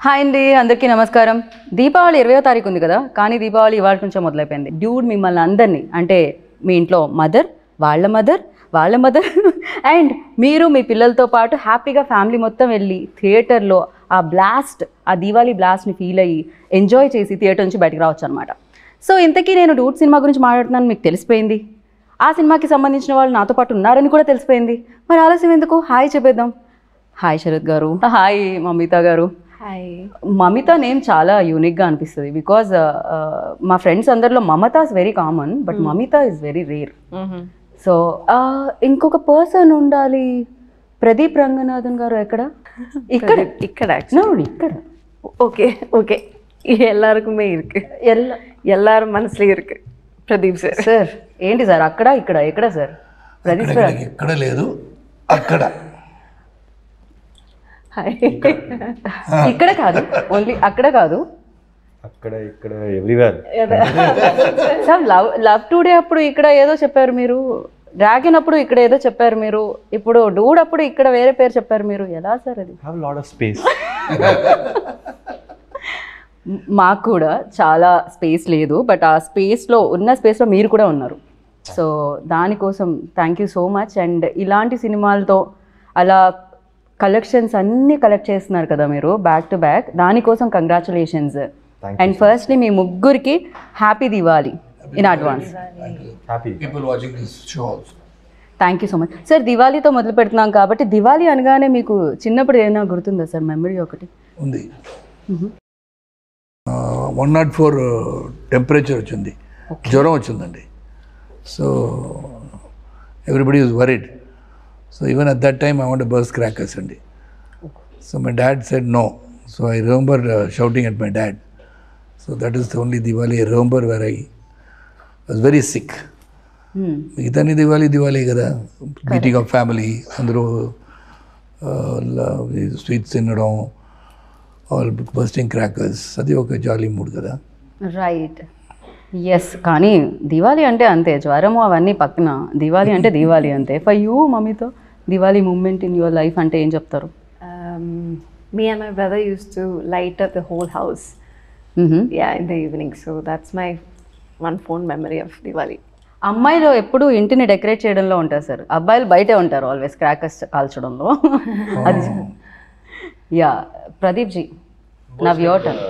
Hi అండి, అందరికీ నమస్కారం. దీపావళి 20వ తారీఖు ఉంది కదా, కానీ దీపావళి ఇవాళ నుంచే మొదలైపోయింది. డ్యూడ్ మిమ్మల్ని అందరినీ, అంటే మీ ఇంట్లో మదర్, వాళ్ళ మదర్ అండ్ మీరు మీ పిల్లలతో పాటు హ్యాపీగా ఫ్యామిలీ మొత్తం వెళ్ళి థియేటర్లో ఆ బ్లాస్ట్, ఆ దీవాళీ బ్లాస్ట్ని ఫీల్ అయ్యి ఎంజాయ్ చేసి థియేటర్ నుంచి బయటకు రావచ్చు అనమాట. సో ఇంతకీ నేను డ్యూడ్ సినిమా గురించి మాట్లాడుతున్నాను మీకు తెలిసిపోయింది. ఆ సినిమాకి సంబంధించిన వాళ్ళు నాతో పాటు ఉన్నారని కూడా తెలిసిపోయింది. మరి ఆలస్యం ఎందుకు, హాయ్ చెప్పేద్దాం. హాయ్ శరత్ గారు. హాయ్ మమిత గారు. మమిత నేమ్ చాలా యూనిక్గా అనిపిస్తుంది బికాజ్ మా ఫ్రెండ్స్ అందరిలో Mamata is very common, but Mamitha is very rare. So ఇంకొక పర్సన్ ఉండాలి. ప్రదీప్ రంగనాథన్ గారు ఎక్కడ? ఇక్కడ ఇక్కడ ஓகே ஓகே எல்லாருக்குமே இருக்கு, எல்லாரும் மனசுல இருக்கு. ప్రదీప్ సార్. సార్ ఏంటి సార్ అక్కడ ఇక్కడ ఎక్కడ సార్? ప్రదీప్ సార్ ఇక్కడ లేదు, అక్కడ. ఇక్కడ కాదు, ఓన్లీ అక్కడ కాదు, అక్కడ ఇక్కడ ఎవ్రీవేర్. సార్ లవ్ టుడే అప్పుడు ఇక్కడ ఏదో చెప్పారు మీరు, డ్రాగన్ అప్పుడు ఇక్కడ ఏదో చెప్పారు మీరు, ఇప్పుడు డూడ్ అప్పుడు ఇక్కడ వేరే పేరు చెప్పారు మీరు. ఎలా సార్ అది? Have lot of space. మాకు కూడా చాలా స్పేస్ లేదు, బట్ ఆ స్పేస్లో మీరు కూడా ఉన్నారు. సో దానికోసం thank you so much. And ఇలాంటి సినిమాలతో అలా కలెక్షన్స్ అన్నీ కలెక్ట్ చేస్తున్నారు కదా మీరు బ్యాక్ టు బ్యాక్, దానికోసం కంగ్రాచులేషన్స్. అండ్ ఫస్ట్లీ మీ ముగ్గురికి happy Diwali in advance. Thank you so much sir. దివాళీతో మొదలు పెడుతున్నాం కాబట్టి దివాళీ అనగానే మీకు చిన్నప్పుడు ఏమైనా గుర్తుందా సార్ మెమరీ? ఒకటి ఉంది. 104 టెంపరేచర్ వచ్చింది, జ్వరం వచ్చిందండి. So everybody was worried. So even at that time I want to burst crackers andi. So my dad said no. So I remember shouting at my dad. So that is the only Diwali I remember where I was very sick. Itani Diwali kada, meeting of family, andro sweets tinadam, all bursting crackers. Adi oka jolly mood kada. Right. Yes, కానీ దివాళీ అంటే అంతే, జ్వరము అవన్నీ పక్కన, దివాళీ అంటే దివాళీ అంతే. For you మమ్మీతో Diwali moment in your life అంటే ఏం చెప్తారు? Me and my brother used to light up the whole house, in the evening. So that's my one fond memory of Diwali. అమ్మాయిలు ఎప్పుడు ఇంటిని డెకరేట్ చేయడంలో ఉంటారు సార్, అబ్బాయిలు బయటే ఉంటారు ఆల్వేస్ క్రాకర్స్ కాల్చడంలో. అది yeah Pradeep ji, now your turn.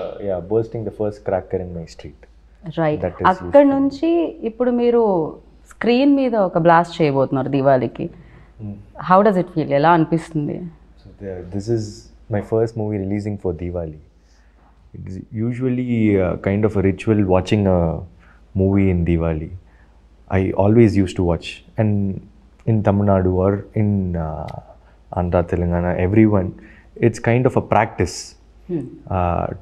Bursting the first cracker in my street. Right. అక్కడ నుంచి ఇప్పుడు మీరు స్క్రీన్ మీద ఒక బ్లాస్ట్ చేయబోతున్నారు దివాళీకి. How does it feel? ఎలా అనిపిస్తుంది? This is my first movie releasing for Diwali. It is usually kind of a ritual watching a movie in Diwali. I always used to watch, and in Tamil Nadu or in Andhra, Telangana, everyone, it's kind of a practice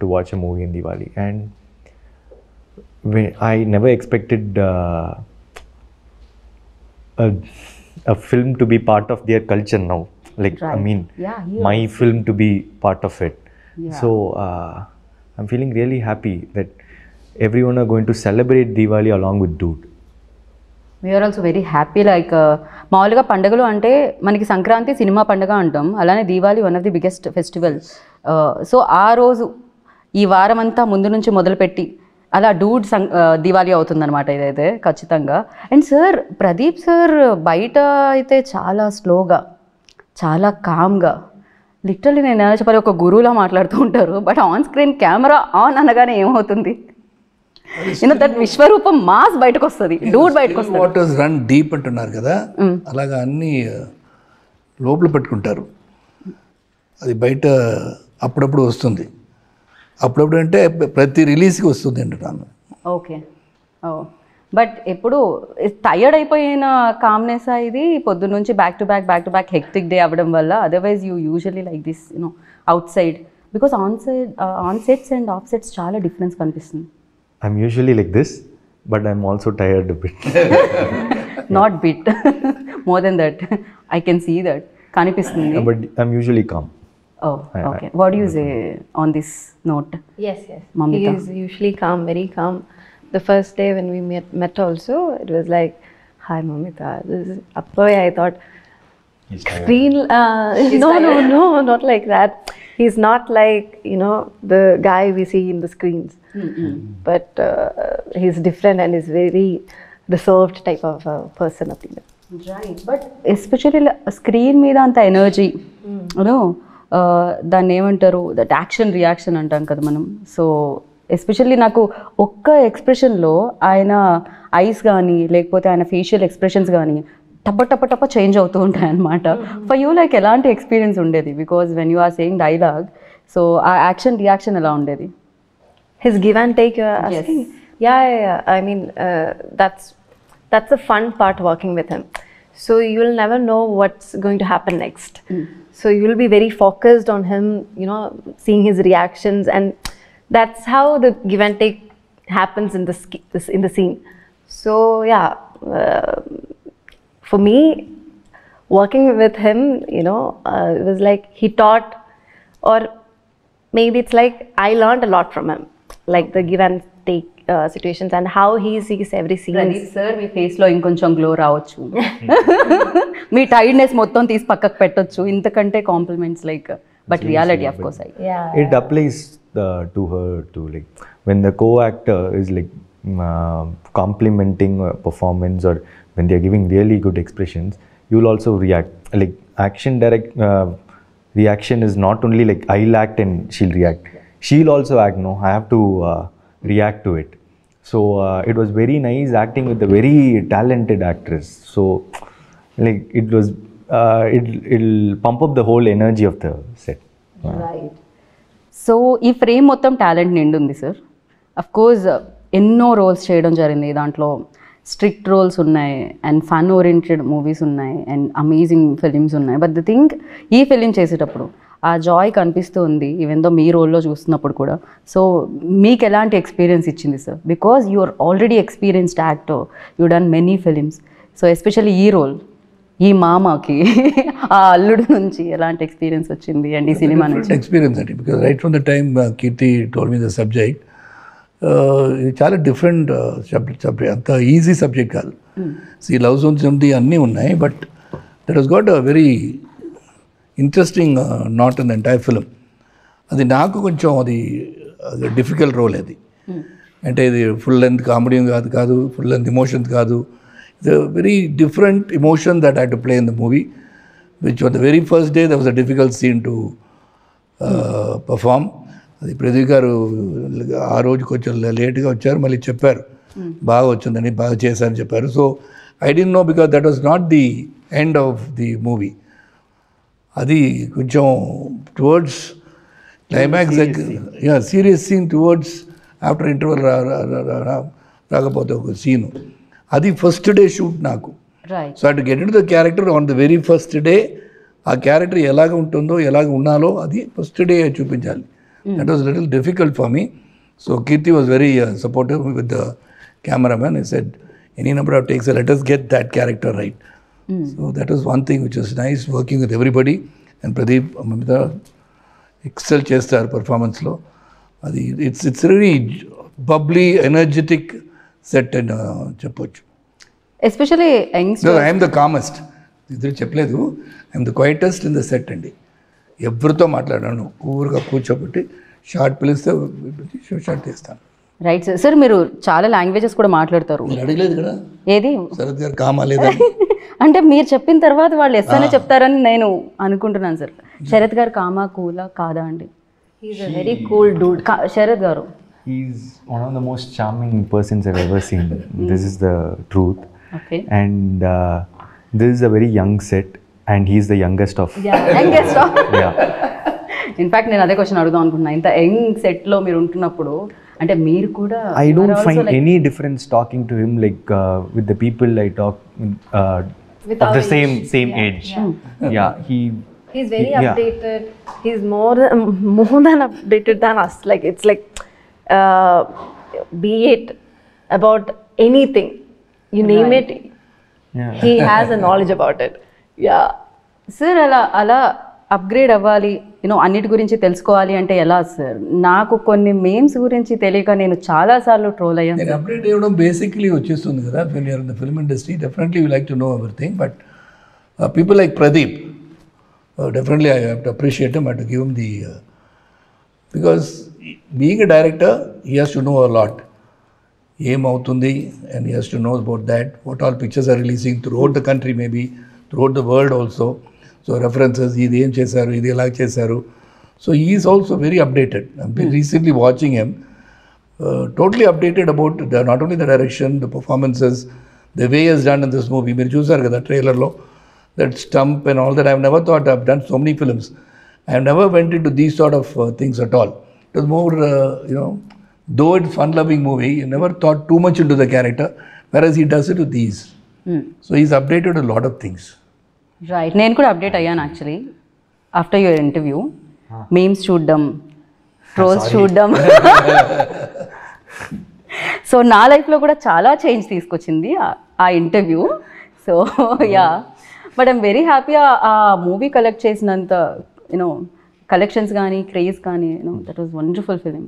to watch a movie in Diwali. And I never expected a film to be part of their culture now. Like, right. I mean, my film to be part of it. So I'm feeling really happy that everyone are going to celebrate Diwali along with Dude. We are also very happy. Like మామూలుగా పండుగలు అంటే మనకి Sankranti cinema పండుగ అంటాం, అలానే Diwali one of the biggest festival. So ఆ రోజు ఈ వారం అంతా ముందు నుంచి మొదలుపెట్టి అలా డూడ్ దివాళీ అవుతుందన్నమాట ఇదైతే ఖచ్చితంగా. అండ్ సార్ ప్రదీప్ సార్ బయట అయితే చాలా స్లోగా, చాలా కామ్గా, లిటరల్లీ నేను ఎలా చెప్పాలి, ఒక గురువులా మాట్లాడుతూ ఉంటారు. But on screen camera on అనగానే ఏమవుతుంది, దట్ విశ్వరూపం మాస్ బయటకు వస్తుంది, డూడ్ బయటకు వస్తుంది. వాటర్స్ రన్ డీప్ అంటున్నారు కదా, అలాగా అన్నీ లోపల పెట్టుకుంటారు. అది బయట అప్పుడప్పుడు వస్తుంది. అప్పుడప్పుడు అంటే ప్రతి రిలీజ్కి వస్తుంది అంటున్నాను. ఓకే. బట్ ఎప్పుడు టైర్డ్ అయిపోయిన కామ్నెస్ ఇది పొద్దున్న నుంచి back to back hectic day అవ్వడం వల్ల? Otherwise you usually like this out side, because on sets and of sets చాలా డిఫరెన్స్ కనిపిస్తుంది. I'm usually like this, but I'm also tired a bit. Not bit, more than that. I can see that కనిపిస్తుంది. But I'm usually calm. Oh, okay. What do you say on this note? Yes. Mamita. He is usually calm, very calm. The first day when we met also, it was like, hi Mamita. I thought, screen, no, not like that. he's not like, you know, the guy we see in the screens. But he's different and is very reserved type of person of the right but especially screen మీద అంత energy you know దాన్ని ఏమంటారు that action reaction అంటాం కదా మనం. So especially నాకు ఒక్క ఎక్స్ప్రెషన్లో ఆయన ఐస్ కానీ లేకపోతే ఆయన ఫేషియల్ ఎక్స్ప్రెషన్స్ కానీ టప్ప టప్ప టప్ప చేంజ్ అవుతూ ఉంటాయి అన్నమాట. ఫర్ యూ లైక్ ఎలాంటి ఎక్స్పీరియన్స్ ఉండేది? Because when you are saying dialogue, so ఆ యాక్షన్ రియాక్షన్ ఎలా ఉండేది? his give and take, you're asking? Yeah. I mean, that's the fun part working with him. So you'll never know what's going to happen next. So you'll be very focused on him, you know, seeing his reactions, and that's how the give and take happens in in the scene. So yeah, for me, working with him, you know, it was like he taught, or maybe it's like I learned a lot from him, like the give and take situations and how he sees every scene. Sir మీ ఫేస్లో ఇంకొంచెం glow రావచ్చు, మీ tiredness మొత్తం తీసి పక్కకు పెట్టొచ్చు, ఇంతకంటే compliments like but reality of course It applies to her too. Like when the co-actor is like complimenting a performance, or when they are giving really good expressions, you will also react. Like action reaction is not only like I'll act and she'll react. She'll also act. No, I have to react to it. So it was very nice acting with a very talented actress. So like it was, it'll pump up the whole energy of the set. Right. So ఈ frame మొత్తం talent నిండి ఉంది sir. Of course ఎన్నో roles చేయడం జరిగింది, దాంట్లో strict roles ఉన్నాయి and fun oriented movies ఉన్నాయి అండ్ అమేజింగ్ ఫిలిమ్స్ ఉన్నాయి. బట్ ద థింగ్, ఈ ఫిలిం చేసేటప్పుడు ఆ జాయ్ కనిపిస్తూ ఉంది ఈవెన్ దో మీ రోల్లో చూస్తున్నప్పుడు కూడా. సో మీకు ఎలాంటి ఎక్స్పీరియన్స్ ఇచ్చింది sir? Because you are already experienced actor, you done many films. So especially ఈ రోల్, ఈ మామకి ఆ అల్లుడు నుంచి ఎలాంటి ఎక్స్పీరియన్స్ వచ్చింది అండ్ ఈ సినిమా నుంచి? ఎక్స్పీరియన్స్ అండి, because right from the time Keerthi told me the subject, ఇది చాలా డిఫరెంట్ సబ్జెక్ట్, అంత ఈజీ సబ్జెక్ట్ కాదు. సి లవ్ జోన్స్ అన్నీ ఉన్నాయి, but that has got a very interesting not in the entire film. అది నాకు కొంచెం అది డిఫికల్ట్ రోల్ అది. అంటే ఇది ఫుల్ లెంత్ కామెడీ కాదు, ఫుల్ లెంత్ ఎమోషన్స్ కాదు. It's a very different emotion that I to play in the movie, which on the very first day that was a difficult scene to perform. అది ప్రదీప్ గారు ఆ రోజు కొంచెం లేట్గా వచ్చారు, మళ్ళీ చెప్పారు బాగా వచ్చిందని, బాగా చేశారని చెప్పారు. So I don't know, because that was not the end of the movie. అది కొంచెం towards climax serious scene towards after interval రాకపోతే ఒక సీను, అది ఫస్ట్ డే షూట్ నాకు. సో అటు get in the character on the very first day. ఆ character ఎలాగ ఉంటుందో, ఎలాగ ఉన్నాలో అది ఫస్ట్ డే చూపించాలి. That was little difficult for me. So Keerthi was very supportive with the cameraman. He said, any number of takes, let us get that character right. So that was one thing which was nice, working with everybody. And Pradeep, Mamita, excel chestar performance lo. It's really bubbly, energetic set and cheppochu. Especially youngsters. No, I am the calmest. ఇద్దరు చెప్పలేదు, I am the quietest in the set అండి. ఎవరితో మాట్లాడాను, ఊరుగా కూర్చోబెట్టి short పిలిస్తే short తీస్తాను. Right sir. Sir మీరు చాలా లాంగ్వేజెస్ కూడా మాట్లాడతారు. మీరు అడగలేదు కదా ఏది శరత్ గారు కామాలేదా అంటే మీరు చెప్పిన తర్వాత వాళ్ళు ఎస్ అనే చెప్తారని నేను అనుకుంటున్నాను సార్. శరత్ గారు కామా కూలా కాదా అండి? He's a very cool dude. Sarath గారు, He's one of the most charming persons I've ever seen. This is the truth. Okay. And this is a very young set, and he's the youngest of. Yeah. In fact నేను అదే question అడుగుదాం అనుకుంటున్నా. ఇంత young సెట్లో మీరు ఉంటున్నప్పుడు అంటే మీరు కూడా I don't find any difference talking to him like with the people I talk With of our the same age. Yeah, He's very Yeah. updated. He's more than updated than us. Like it's like, be it about anything, you name it, Yeah. he has a knowledge about it. Yeah. Sir అలా upgrade అవ్వాలి, you know అన్నిటి గురించి తెలుసుకోవాలి అంటే ఎలా sir? నాకు కొన్ని memes గురించి తెలియక నేను చాలాసార్లు ట్రోల్ అయ్యాను. నేను అప్డేట్ అవ్వడం బేసిక్లీ వచ్చేస్తుంది కదా. When you're in the film industry definitely you like to know everything. But people like Pradeep, definitely I have to appreciate him. I to give him the Because being a director, he has to know a lot. Aim అవుతుంది, and he has to know about that, what all pictures are releasing throughout the country, maybe throughout the world also. So references, ఇది ఏం చేశారు, ఇది ఎలా చేశారు. So he is also very updated. I've been recently watching him, totally updated about not only the direction, the performances, the way he has done in this movie. మీరు చూసారు కదా ట్రైలర్లో, that stump and all that. I've never thought I've done so many films. I've never went into these sort of things at all. It was more, though it's fun-loving movie, you never thought too much into the character, whereas he does it with these. So he's updated a lot of things. Right, నేను కూడా update అయ్యాను actually after your interview. Memes చూడడం, trolls చూడడం. So నా లైఫ్లో కూడా చాలా change తీసుకొచ్చింది ఆ interview. So yeah, but I'm very happy ఆ మూవీ కలెక్ట్ చేసినంత కలెక్షన్స్ కానీ క్రేజ్ కానీ that was wonderful film.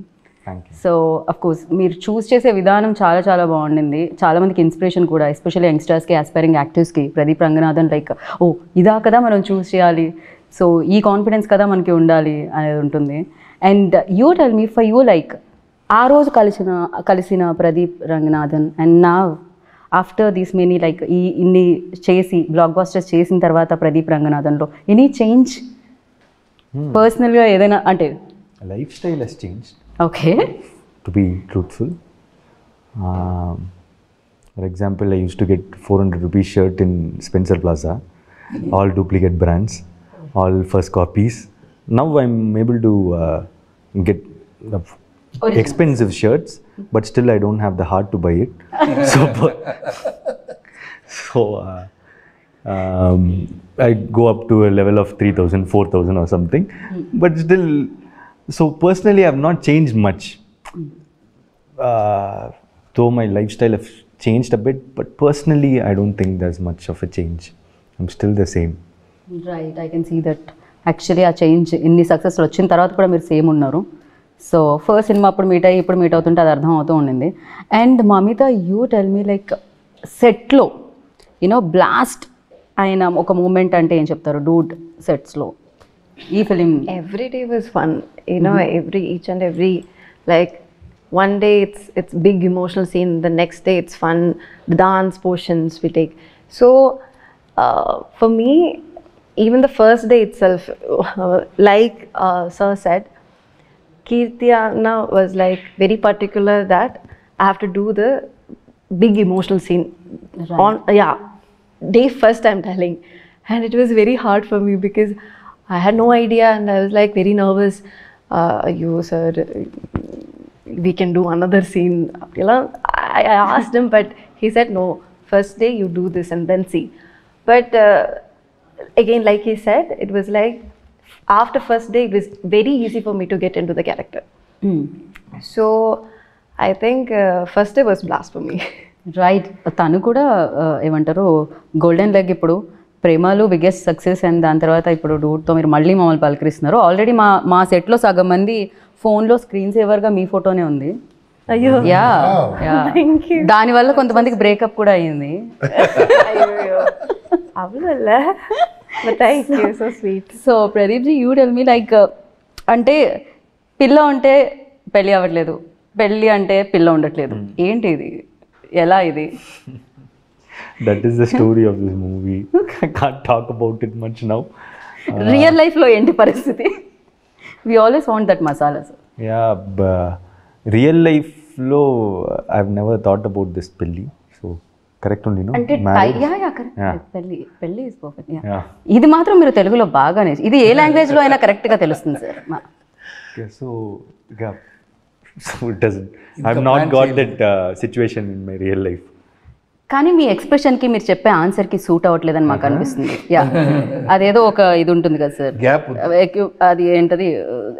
So of course మీరు చూస్ చేసే విధానం చాలా చాలా బాగుండింది. చాలామందికి ఇన్స్పిరేషన్ కూడా, ఎస్పెషల్లీ యంగ్స్టర్స్కి, ఆస్పైరింగ్ యాక్టర్స్కి. ప్రదీప్ రంగనాథన్ లైక్, ఓ ఇదా కదా మనం చూస్ చేయాలి, సో ఈ కాన్ఫిడెన్స్ కదా మనకి ఉండాలి అనేది ఉంటుంది. And you tell me, for you like ఆ రోజు కలిసిన ప్రదీప్ రంగనాథన్ అండ్ నా ఆఫ్టర్ దీస్ మెనీ లైక్ ఇన్ని చేసి బ్లాక్ బాస్టర్స్ చేసిన తర్వాత ప్రదీప్ రంగనాథన్లో ఎనీ చేంజ్ పర్సనల్గా ఏదైనా అంటే? Lifestyle has changed. Okay. To be truthful, for example, I used to get 400 rupees shirt in Spencer Plaza, all duplicate brands, all first copies. Now I'm able to get expensive shirts, but still I don't have the heart to buy it. So I go up to a level of 3,000, 4,000 or something, but still. So personally, I have not changed much. Though my lifestyle have changed a bit, but personally, I don't think there's much of a change. I'm still the same. Right, I can see that. Actually ఆ change ఇన్ని సక్సెస్లు వచ్చిన తర్వాత కూడా మీరు same ఉన్నారు. So first సినిమా అప్పుడు మీట్ అయ్యి ఇప్పుడు మీట్ అవుతుంటే అది అర్థం అవుతూ ఉండింది. And Mamitha, you tell me like సెట్లో బ్లాస్ట్ అయిన ఒక మూమెంట్ అంటే ఏం చెప్తారు? డూడ్ సెట్స్లో ఈ film. Every day was fun, each and every, like one day it's big emotional scene, the next day it's fun, the dance portions we take. So for me, even the first day itself, like sir said, Kirti Anna was like very particular that I have to do the big emotional scene. Right. Day first I'm telling, and it was very hard for me because I had no idea and I was like very nervous. You sir, we can do another scene. I asked him, but he said no. First day you do this and then see. But again, like he said, it was like after first day it was very easy for me to get into the character. So I think first day was blast for me. Right, తను కూడా ఏమంటారు golden leg ఇప్పుడు ప్రేమలు biggest success, and దాని తర్వాత ఇప్పుడు డూడ్తో మీరు మళ్ళీ మమ్మల్ని పలకరిస్తున్నారు. ఆల్రెడీ మా సెట్లో సగం మంది ఫోన్లో స్క్రీన్ సేవర్గా మీ ఫోటోనే ఉంది. అయ్యో, యా, దానివల్ల కొంతమందికి బ్రేకప్ కూడా అయ్యింది. అవునల్లా, thank you, so sweet. So Pradeep ji, you tell me like అంటే పిల్ల ఉంటే పెళ్ళి అవ్వట్లేదు, పెళ్ళి అంటే పిల్ల ఉండట్లేదు, ఏంటి ఇది, ఎలా ఇది? That is the story of this movie. I can't talk about it much now. Real లైఫ్లో ఏంటి పరిస్థితి? We always want that masala. Yeah, real life lo I've never thought about this pelli. So correct only, no? అంటే Marriage? పెళ్ళి is perfect. Yeah. ఇది మాత్రం మీరు తెలుగులో బాగానే, ఇది ఏ లాంగ్వేజ్లో అయినా కరెక్ట్గా తెలుస్తుంది sir. Okay, so it doesn't. I've not got that situation in my real life. కానీ మీ ఎక్స్ప్రెషన్కి మీరు చెప్పే ఆన్సర్కి సూట్ అవ్వట్లేదని మాకు అనిపిస్తుంది. యా, అదేదో ఒక ఇది ఉంటుంది కదా సార్, గ్యాప్. అది ఏంటది,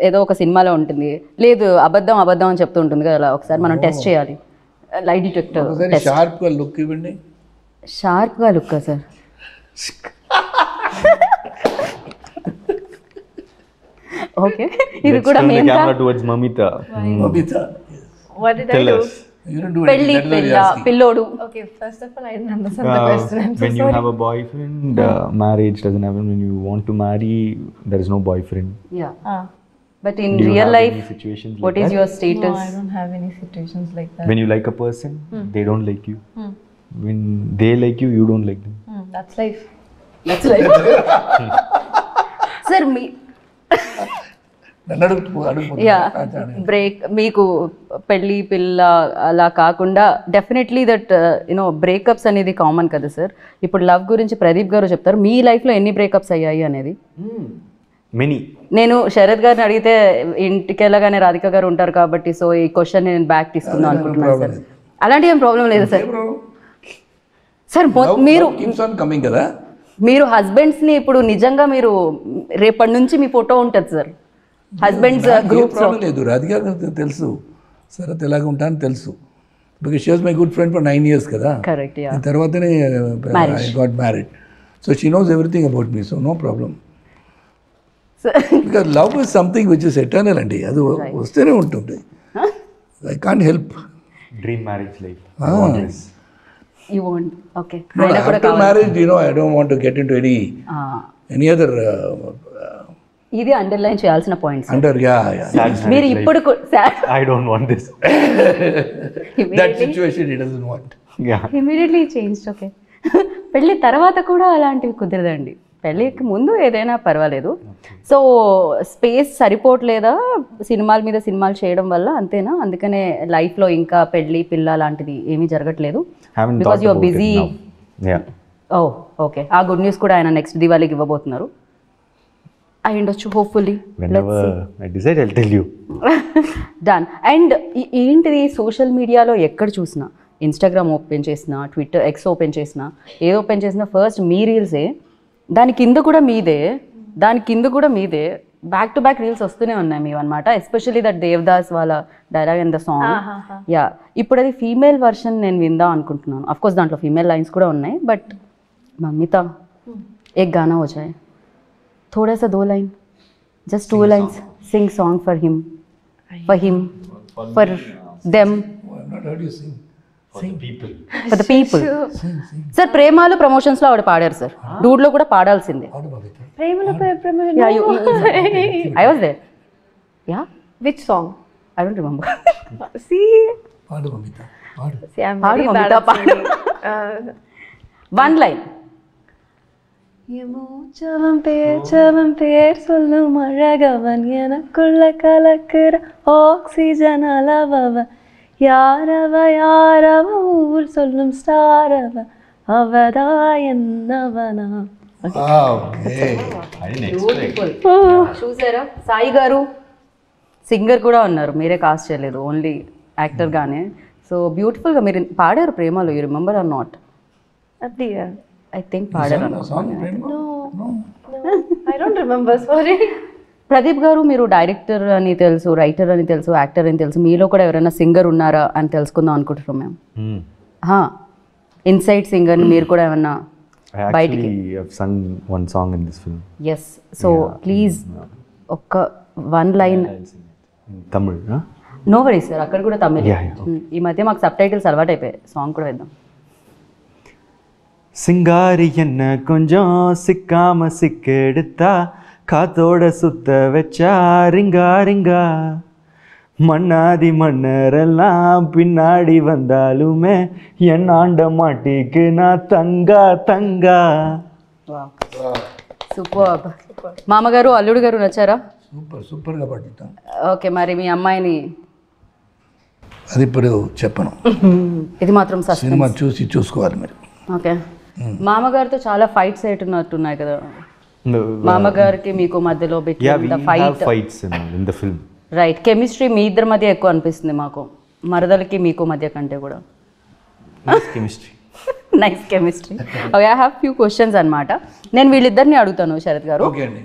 ఏదో ఒక సినిమాలో ఉంటుంది, లేదు అబద్ధం అబద్ధం అని చెప్తూ ఉంటుంది కదా, అలా ఒకసారి మనం టెస్ట్ చేయాలి. Light detector test. షార్ప్గా లుక్ ఇవ్వండి. షార్ప్గా లుక్ సార్? ఓకే, ఇది కూడా Let's turn the మేము camera towards Mamita. Mamita, What did I Tell do? us. you don't do పెళ్ళి, anything. That's what పిల్ల, you're asking. పిల్లోడు. Okay, first of all, I didn't understand the question. I'm so When you sorry. have a boyfriend, marriage doesn't happen. When you want to marry, there is no boyfriend. Yeah, but in Do you real have life any situations what like is that? Your No, status? I don't have any situations like that. When you like a person, they don't like you. When they like you, you don't like them. That's life. That's life. Sir మీ నన్ను అడుగు yeah break మీకు పెళ్ళి పిల్ల అలా కాకుండా definitely that you know breakups అనేది common కదా సార్. ఇప్పుడు లవ్ గురించి ప్రదీప్ గారు చెప్తారు, మీ లైఫ్లో ఎన్ని బ్రేకప్స్ అయ్యాయి అనేది. Many. నేను శరత్ గారిని అడిగితే ఇంటికి వెళ్ళగానే రాధిక గారు ఉంటారు కాబట్టి సో ఈ క్వశ్చన్ నేను బ్యాక్ తీసుకుందాం అనుకుంటున్నాను సార్. అలాంటి ఏం ప్రాబ్లం లేదు సార్. సార్ మీరు కమింగ్ కదా. మీరు హస్బెండ్స్ని ఇప్పుడు నిజంగా మీరు రేపటి నుంచి మీ ఫోటో ఉంటుంది సార్ హస్బెండ్స్ గ్రూప్స్. ప్రాబ్లం లేదు, రాధిక తెలుసు శరత్ ఎలాగ ఉంటానని తెలుసు. Because she was my good friend for 9 years కదా. కరెక్ట్. యా తర్వాతనే I got married. So she knows everything about me, so no problem. Because love is something which is eternal అండి, అది వస్తూనే ఉంటుంది. I can't help. Dream marriage life. I want this. You want okay. After marriage, I don't want to get into any other ఇది underline చేయాల్సిన points. under Sad మీరు marriage life. ఇప్పుడు I don't want this. that situation he doesn't want. Yeah. Immediately change. Okay. పెళ్ళి తర్వాత కూడా అలాంటివి కుదరదండి. పెళ్ళికి ముందు ఏదైనా పర్వాలేదు. సో స్పేస్ సరిపోవట్లేదా సినిమాల మీద సినిమాలు చేయడం వల్ల, అంతేనా? అందుకనే లైఫ్లో ఇంకా పెళ్ళి పిల్ల లాంటిది ఏమీ జరగట్లేదు Haven't because thought your about busy. it now. Yeah. Oh okay. ఆ గుడ్ న్యూస్ కూడా ఆయన నెక్స్ట్ దివాళీకి ఇవ్వబోతున్నారు అయి ఉండొచ్చు hopefully. Whenever I decide, I'll tell you. Done. And ఏంటిది సోషల్ మీడియాలో ఎక్కడ చూసినా, ఇన్స్టాగ్రామ్ ఓపెన్ చేసినా, ట్విట్టర్ ఎక్స్ ఓపెన్ చేసినా, ఏది ఓపెన్ చేసినా ఫస్ట్ మీ రీల్సే, దాని కింద కూడా మీదే, దాని కింద కూడా మీదే, బ్యాక్ టు బ్యాక్ రీల్స్ వస్తూనే ఉన్నాయి మీవి అనమాట. ఎస్పెషల్లీ దట్ దేవదాస్ వాళ్ళ dialogue and the song. Yeah ఇప్పుడు అది ఫీమేల్ వర్షన్ నేను విందాం అనుకుంటున్నాను. అఫ్ కోర్స్ దాంట్లో ఫీమేల్ లైన్స్ కూడా ఉన్నాయి, బట్ మమ్మీతా एक गाना हो जाए, थोड़ा सा 2 line, just 2 lines, sing song for him, for them, I've not heard you sing. For the people. for the people. Sir Premalu ప్రమోషన్స్లో ఆవిడ పాడారు సార్, డూడ్లో కూడా పాడాల్సిందే. I was there. Yeah Which song? I don't remember. See, పాడు మమిత, పాడు. see, I'm Paadu, very bad Mamita, at singing. One line. மூச்சவன் பேர் சொல்லும் அழகவன் எனக்குள்ள கலக்குற ஆக்சிஜன் அளவவன் யாரவ ஊர் சொல்லும் ஸ்டாரவ அவதா என்னவனா. Okay. I didn't expect. చూసారా సాయి గారు సింగర్ కూడా ఉన్నారు, మీరే కాస్ట్ చేయలేదు, ఓన్లీ యాక్టర్గానే. సో బ్యూటిఫుల్గా మీరు పాడారు ప్రేమలో. You remember or not? அப்படியா? ఐ థింక్ పాడారు. Song, Prema? No, I don't remember, sorry. Pradeep garu మీరు డైరెక్టర్ అని తెలుసు, రైటర్ అని తెలుసు, యాక్టర్ అని తెలుసు, మీలో కూడా ఎవరైనా సింగర్ ఉన్నారా అని తెలుసుకుందాం అనుకుంటున్నాం మేము. ఇన్సైడ్ సింగర్ని మీరు కూడా ఏమన్నా I actually have sung one song in this film. Yes. So please ఒక్క 1 line. In Tamil, huh? No worries sir, అక్కడ కూడా తమిళ్. Yeah, yeah. ఈ మధ్య మాకు సబ్ టైటిల్స్ అలవాటు అయిపోయాయి, సాంగ్ కూడా వేద్దాం. சிங்காரி என்ன கொஞ்சம் சிக்காம சிக்கெடுத்தா காத்தோட சுத்த வச்சா ரிங்கா ரிங்கா மண்ணாதி மன்னரெல்லாம் பின்னாடி வந்தாலுமே என் ஆண்ட மாட்டிக்கு நான் தங்கா தங்கா. సూపర్. మామగారు అల్లుడు గారు నచ్చారా? సూపర్గా పాడుతాం. ఓకే, మరి మీ అమ్మాయిని అది ఇప్పుడు చెప్పను, ఇది మాత్రం సస్పెన్స్. సినిమా చూసుకోవాలి మీరు. ఓకే. మామగారితో చాలా ఫైట్స్ అయినట్టున్నాయి కదా, మామగారికి మీకు మధ్యలో Yeah, we between the have fight. fights in the film. Right. Chemistry మీ ఇద్దరి మధ్య ఎక్కువ అనిపిస్తుంది మాకు, మరదలకి మీకు మధ్య కంటే కూడా. Nice chemistry. Nice chemistry. Okay, I have few questions అనమాట. నేను వీళ్ళిద్దరిని అడుగుతాను శరత్ గారు. ఓకే అండి.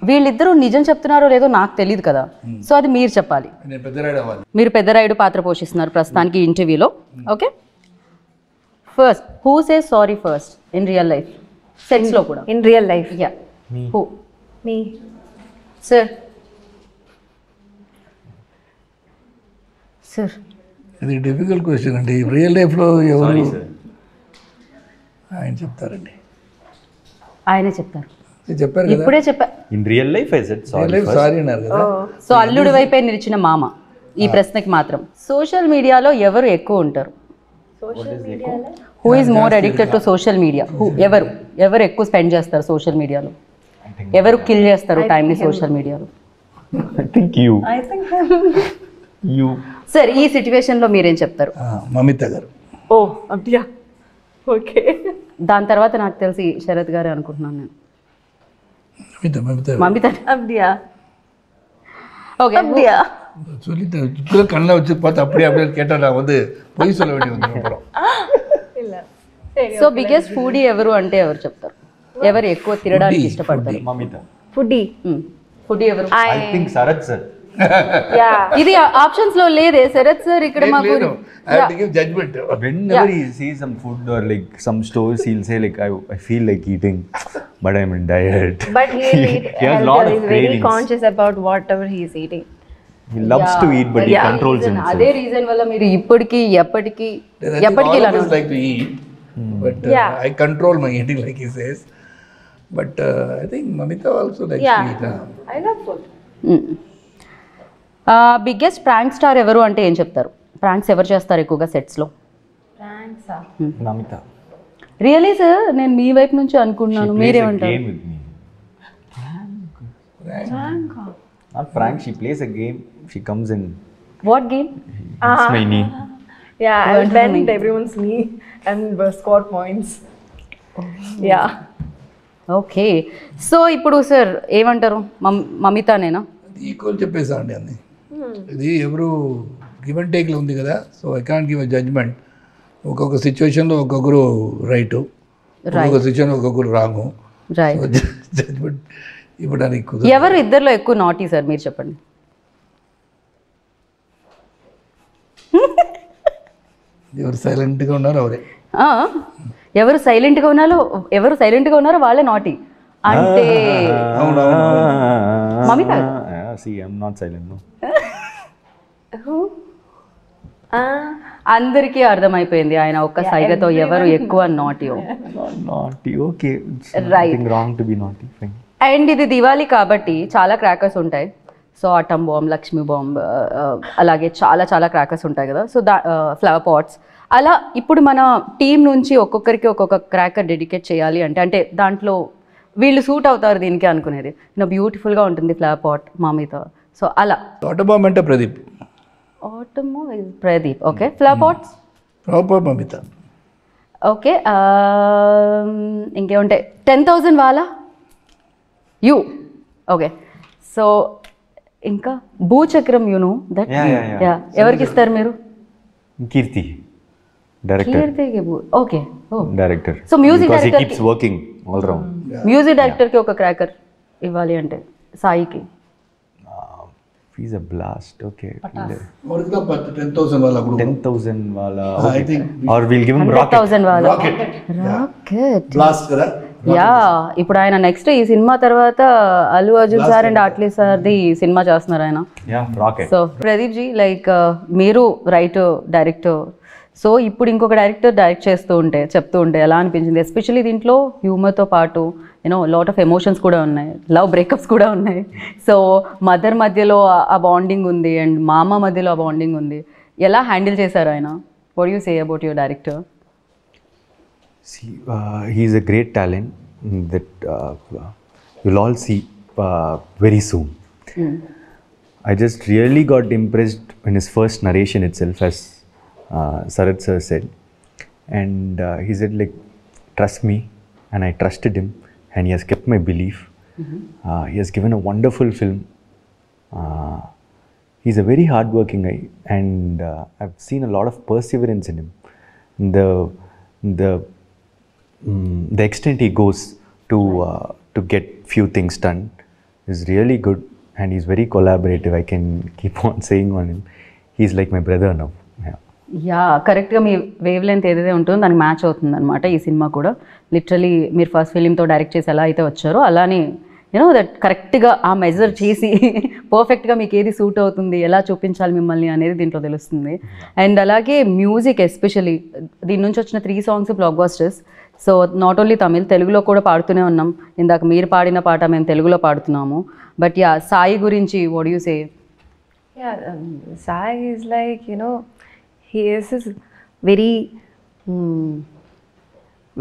వీళ్ళిద్దరూ నిజం చెప్తున్నారో లేదో నాకు తెలియదు కదా, సో అది మీరు చెప్పాలి. నేను పెద్దరాయుడు అవ్వాలి. మీరు పెద్దరాయుడు పాత్ర పోషిస్తున్నారు ప్రస్తుతానికి ఈ ఇంటర్వ్యూలో. Okay, first who says sorry first in real life, సెక్స్లో కూడా? In real life? Yeah. Who? Me. Sir. Sir ఇది డిఫికల్ట్ క్వశ్చన్ అండి. రియల్ లైఫ్లో ఎవరు ఆయన చెప్తారండి, ఆయనే చెప్తారు. చెప్పారు కదా. ఇప్పుడే చెప్పా. In real life, I said sorry first. Sorry అన్నారు కదా. సో అల్లుడి వైపే నిలిచిన మామ ఈ ప్రశ్నకి మాత్రం. సోషల్ మీడియాలో ఎవరు ఎక్కువ ఉంటారు? Who is more addicted to social media? ఎవరు ఎక్కువ స్పెండ్ చేస్తారు సోషల్ మీడియాలో? ఎవరు కిల్ చేస్తారు టైంని సోషల్ మీడియాలో? I think you. You. Sir ఈ సిచ్యువేషన్లో మీరేం చెప్తారు? మమిత గారు. ఓ అబ్దియా, ఓకే. దాని తర్వాత నాకు తెలిసి శరత్ గారే అనుకుంటున్నాను నేను. மமிதா அப்படியா? ஓகே அப்படியா? சொல்லிட்டு இப்போ கண்ணில் வச்சு பார்த்து அப்படியே கேட்டால் நான் வந்து பொய் சொல்ல வேண்டிய வந்து அப்புறம் இல்ல. సో బిగ్గెస్ట్ ఫుడీ ఎవరు అంటే ఎవరు చెప్తారు? ఎవరు ఎక్కువ తినడానికి ఇష్టపడతారు? Mamita. ఫుడీ. ఫుడీ ఎవరు? I think Sarath sir. Yeah. ఇది ఆప్షన్స్ లో లేదే శరత్ సార్ ఇక్కడ మాకు. Judgment Whenever he sees some food or like some stores, he'll say like I feel like eating, but I'm in diet. But he'll eat He has healthy. lot of He's very cravings. conscious about whatever he is eating. He loves to eat, but he controls himself. అదే reason వల్ల మీరు ఇప్పటికి ఎప్పటికి ఇలా like to eat, but I control my eating like he says. But I think Mamita also likes to eat. I love food. Biggest prank star ఎవరు అంటే ఏం చెప్తారు? ప్రాంక్స్ ఎవరు చేస్తారు ఎక్కువగా సెట్స్ లో? Thanks. Mamita. రియలీ సార్ నేను మీ వైపు నుంచి అనుకుంటున్నాను, Plays a మీరేమంటారు? game with me. Not prank. She plays a game. She comes in. What game? It's my knee. Yeah, I'll bend everyone's knee and score points. Yeah. Okay. So ఇప్పుడు sir ఏమంటారు? మమితానేనా? Equal చెప్పేసా అండి అన్ని. ఇది ఎవరు give and టేక్లో ఉంది కదా. So I can't give a judgment. ఒక్కొక్క సిచ్యువేషన్లో ఒక్కొక్కరు రైటు, ఒక్కొక్క సిచ్యువేషన్ ఒక్కొక్కరు రాంగు. రైట్. జడ్జ్మెంట్ ఇవ్వడానికి కుదరదు. ఎవరు ఇద్దరిలో ఎక్కువ నాటీ సార్ మీరు చెప్పండి? ఎవరు సైలెంట్గా ఉన్నారో అవరే. ఎవరు సైలెంట్గా ఉన్నారో వాళ్ళే నాటీ అంటే Mamita. See, I'm not silent. No. అందరికీ అర్థమైపోయింది ఆయన ఒక్క సైగతో ఎవరు ఎక్కువ నాటియో. Not naughty. Okay. It's Right. nothing wrong to be naughty. Fine. And ఇది దివాళీ కాబట్టి చాలా క్రాకర్స్ ఉంటాయి. So atom bomb, Lakshmi bomb, అలాగే చాలా చాలా క్రాకర్స్ ఉంటాయి కదా. సో ఫ్లవర్ పాట్స్ అలా ఇప్పుడు మన టీం నుంచి ఒక్కొక్కరికి ఒక్కొక్క క్రాకర్ డెడికేట్ చేయాలి అంటే దాంట్లో వీళ్ళు సూట్ అవుతారు దీనికి అనుకునేది బ్యూటిఫుల్గా ఉంటుంది ఫ్లవర్ పాట్ మామితో. సో అలా తోటబామ్ అంటే ప్రదీప్. ఆటమో Pradeep. Okay. Flower pots proper Mamitha. Okay. ఇంకేముంటాయి? 10,000 వాళ్ళ యూ. ఓకే. సో ఇంకా భూచక్రం యూనో దట్. Yeah. ఎవరికి ఇస్తారు మీరు? Kirti. Director. కీర్తికి okay. Director. So music because he director keeps working all around. Music డైరెక్టర్కి ఒక క్రాకర్ ఇవ్వాలి అంటే సాయికి. He's a blast. Okay. Original 10,000 వాళ్ళ group. 10,000 wala. I think Or we'll give him rocket. 100,000 వాళ్ళ రాకెట్ రాకెట్. బ్లాస్ట్ కదా. Yeah ఇప్పుడు ఆయన నెక్స్ట్ ఈ సినిమా తర్వాత అల్లు అర్జున్ సార్ అండ్ ఆట్లీ సార్ది సినిమా చేస్తున్నారు ఆయన. Yeah, rocket. So Pradeep ji like మీరు రైటర్ డైరెక్టర్, సో ఇప్పుడు ఇంకొక డైరెక్టర్ డైరెక్ట్ చెప్తూ ఉంటే ఎలా అనిపించింది? ఎస్పెషల్లీ దీంట్లో హ్యూమర్తో పాటు లాట్ ఆఫ్ ఎమోషన్స్ కూడా ఉన్నాయి, లవ్ బ్రేకప్స్ కూడా ఉన్నాయి. సో మదర్ మధ్యలో ఆ బాండింగ్ ఉంది అండ్ మామ మధ్యలో ఆ బాండింగ్ ఉంది. ఎలా హ్యాండిల్ చేశారు ఆయన? What you say about your director? See, he's a great talent that you'll all see very soon. I just really got impressed in his first narration itself, as Sarath sir said. And he said like, trust me, and I trusted him, and he has kept my belief. He has given a wonderful film. He's a very hardworking guy, and I've seen a lot of perseverance in him. The extent he goes to get few things done is really good, and he's very collaborative. I can keep on saying on him. He's like my brother now. Yeah. Yeah కరెక్ట్గా మీ wave length ఏదైతే ఉంటుందో దానికి match అవుతుంది అనమాట ఈ cinema కూడా. Literally మీరు first ఫిలింతో direct చేసి ఎలా అయితే వచ్చారో అలానే దట్ కరెక్ట్గా ఆ మెజర్ చేసి పర్ఫెక్ట్గా మీకు ఏది సూట్ అవుతుంది, ఎలా చూపించాలి మిమ్మల్ని అనేది దీంట్లో తెలుస్తుంది. అండ్ అలాగే మ్యూజిక్ ఎస్పెషలీ దీని నుంచి వచ్చిన 3 songs black busters. So not only Tamil, తెలుగులో కూడా పాడుతూనే ఉన్నాం. ఇందాక మీరు పాడిన పాట మేము తెలుగులో పాడుతున్నాము. బట్ యా, సాయి గురించి what you say? Yeah, Sai is like, you know, he is this very,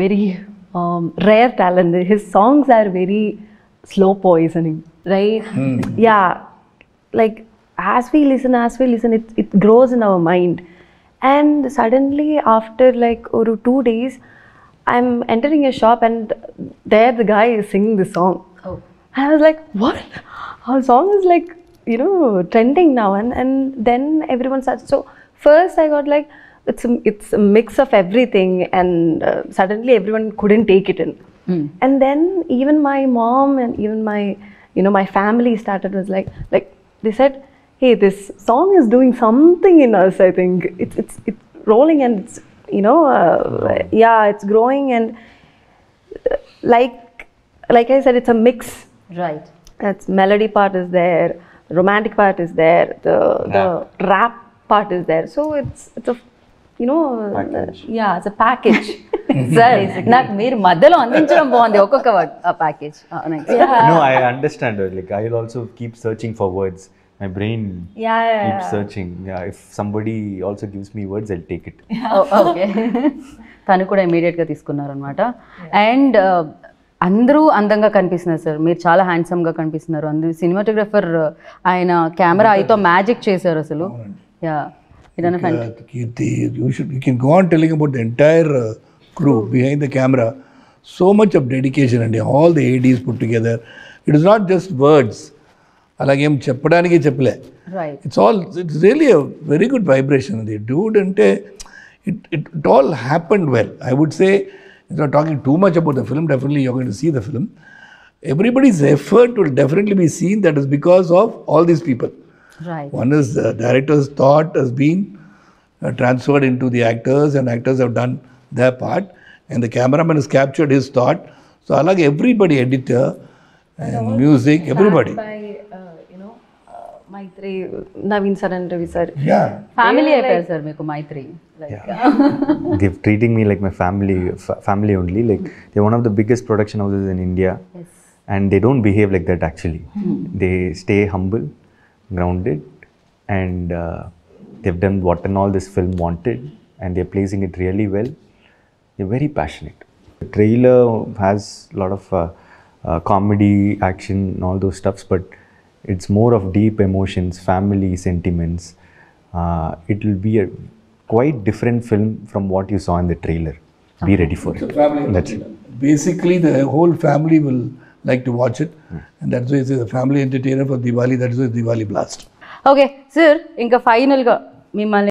very rare talent. His songs are very slow poisoning, right? Yeah, like as we listen, it grows in our mind. And suddenly, after like 2 days, I'm entering a shop and there the guy is singing the song. Oh. I was like, what? Our song is like, you know, trending now. And then everyone starts. So first I got like, it's a mix of everything, and suddenly everyone couldn't take it in. And then even my mom and even my, you know, my family started was like they said, hey, this song is doing something in us. I think it's rolling, and it's, you know, yeah, it's growing, and like I said, it's a mix. Right. It's melody part is there, romantic part is there, the rap part is there. So it's a, you know, yeah, it's package. Sir, నాకు మీరు మధ్యలో అందించడం బాగుంది ఒక్కొక్క word, ఆ package. No, I understand. Like I'll also keep searching for words. My brain keeps searching. Yeah, if somebody also gives me words, I'll take it. Okay. తను కూడా ఇమీడియట్గా తీసుకున్నారు అనమాట. అండ్ అందరూ అందంగా కనిపిస్తున్నారు సార్, మీరు చాలా హ్యాండ్సమ్గా కనిపిస్తున్నారు. అందరూ సినిమాటోగ్రఫర్ ఆయన కెమెరా అయితో మ్యాజిక్ చేశారు అసలు. Yeah, Kirti, you can go on telling about the entire crew behind the camera. So much of dedication and all the ADs put together. It is not just words. అలాగేం చెప్పడానికి చెప్పలే. Right. It's really a very good vibration. The dude ante it all happened well. I would say, it's not talking too much about the film. Definitely you're going to see the film. Everybody's effort will definitely be seen. That is because of all these people. Right. One is the director's thought has been transferred into the actors, and actors have done their part, and the cameraman has captured his thought. So along everybody, editor and music, everybody. By you know, Maitri, Naveen sir and Ravi sir. Yeah. Family అయిపోయారు sir మీకు మైత్రి. They're treating me like my family only. Like they're one of the biggest production houses in India, and they don't behave like that actually. They stay humble, grounded, and they've done what and all this film wanted, and they're placing it really well. They're very passionate. The trailer has a lot of comedy, action, and all those stuffs, but it's more of deep emotions, family sentiments. It will be a quite different film from what you saw in the trailer. Be ready for it. That's it. Basically, the whole family will like to watch it, and that's why it's a family entertainer for Diwali. That is why Diwali Blast. Okay sir, ఇంకా ఫైనల్గా మిమ్మల్ని